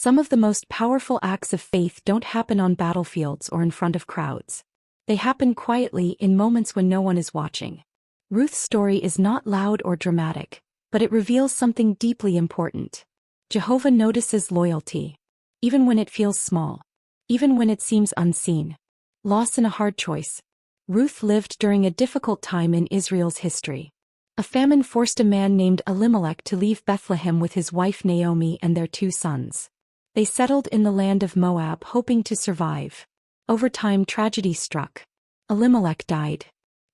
Some of the most powerful acts of faith don't happen on battlefields or in front of crowds. They happen quietly in moments when no one is watching. Ruth's story is not loud or dramatic, but it reveals something deeply important. Jehovah notices loyalty. Even when it feels small. Even when it seems unseen. Loss in a hard choice. Ruth lived during a difficult time in Israel's history. A famine forced a man named Elimelech to leave Bethlehem with his wife Naomi and their 2 sons. They settled in the land of Moab hoping to survive. Over time tragedy struck. Elimelech died.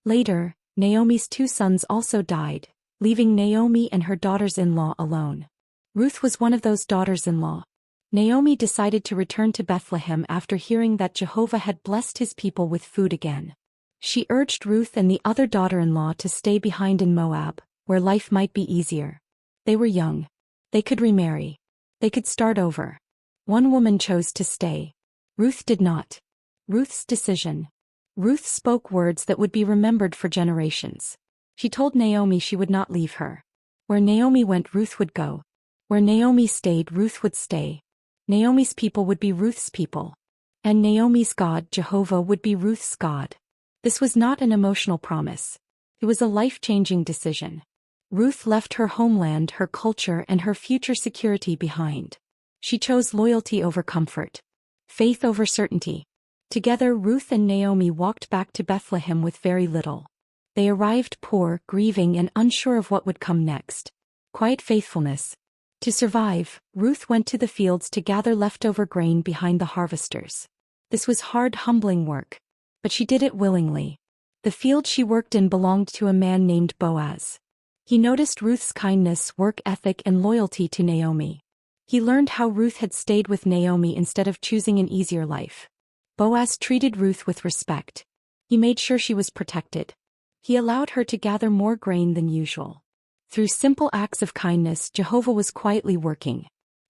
Later, Naomi's 2 sons also died, leaving Naomi and her daughters-in-law alone. Ruth was one of those daughters-in-law. Naomi decided to return to Bethlehem after hearing that Jehovah had blessed his people with food again. She urged Ruth and the other daughter-in-law to stay behind in Moab, where life might be easier. They were young. They could remarry. They could start over. One woman chose to stay. Ruth did not. Ruth's decision. Ruth spoke words that would be remembered for generations. She told Naomi she would not leave her. Where Naomi went, Ruth would go. Where Naomi stayed, Ruth would stay. Naomi's people would be Ruth's people. And Naomi's God, Jehovah, would be Ruth's God. This was not an emotional promise. It was a life-changing decision. Ruth left her homeland, her culture, and her future security behind. She chose loyalty over comfort. Faith over certainty. Together, Ruth and Naomi walked back to Bethlehem with very little. They arrived poor, grieving, and unsure of what would come next. Quiet faithfulness. To survive, Ruth went to the fields to gather leftover grain behind the harvesters. This was hard, humbling work. But she did it willingly. The field she worked in belonged to a man named Boaz. He noticed Ruth's kindness, work ethic, and loyalty to Naomi. He learned how Ruth had stayed with Naomi instead of choosing an easier life. Boaz treated Ruth with respect. He made sure she was protected. He allowed her to gather more grain than usual. Through simple acts of kindness, Jehovah was quietly working.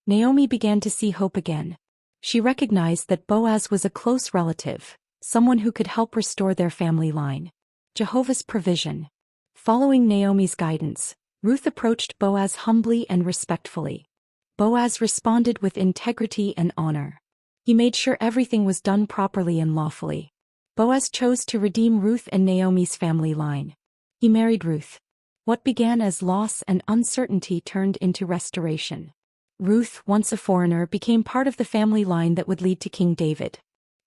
Naomi began to see hope again. She recognized that Boaz was a close relative, someone who could help restore their family line. Jehovah's provision. Following Naomi's guidance, Ruth approached Boaz humbly and respectfully. Boaz responded with integrity and honor. He made sure everything was done properly and lawfully. Boaz chose to redeem Ruth and Naomi's family line. He married Ruth. What began as loss and uncertainty turned into restoration. Ruth, once a foreigner, became part of the family line that would lead to King David.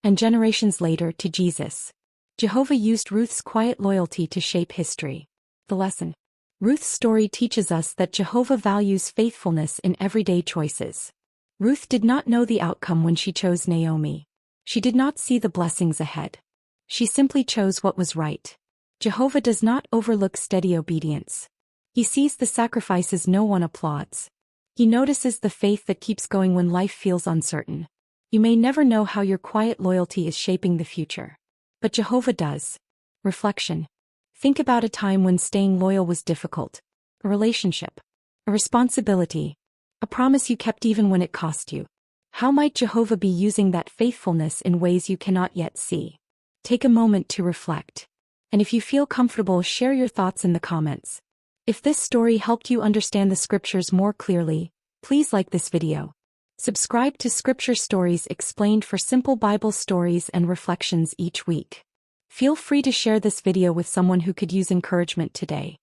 And generations later, to Jesus. Jehovah used Ruth's quiet loyalty to shape history. The lesson. Ruth's story teaches us that Jehovah values faithfulness in everyday choices. Ruth did not know the outcome when she chose Naomi. She did not see the blessings ahead. She simply chose what was right. Jehovah does not overlook steady obedience. He sees the sacrifices no one applauds. He notices the faith that keeps going when life feels uncertain. You may never know how your quiet loyalty is shaping the future. But Jehovah does. Reflection. Think about a time when staying loyal was difficult. A relationship. A responsibility. A promise you kept even when it cost you. How might Jehovah be using that faithfulness in ways you cannot yet see? Take a moment to reflect. And if you feel comfortable, share your thoughts in the comments. If this story helped you understand the scriptures more clearly, please like this video. Subscribe to Scripture Stories Explained for simple Bible stories and reflections each week. Feel free to share this video with someone who could use encouragement today.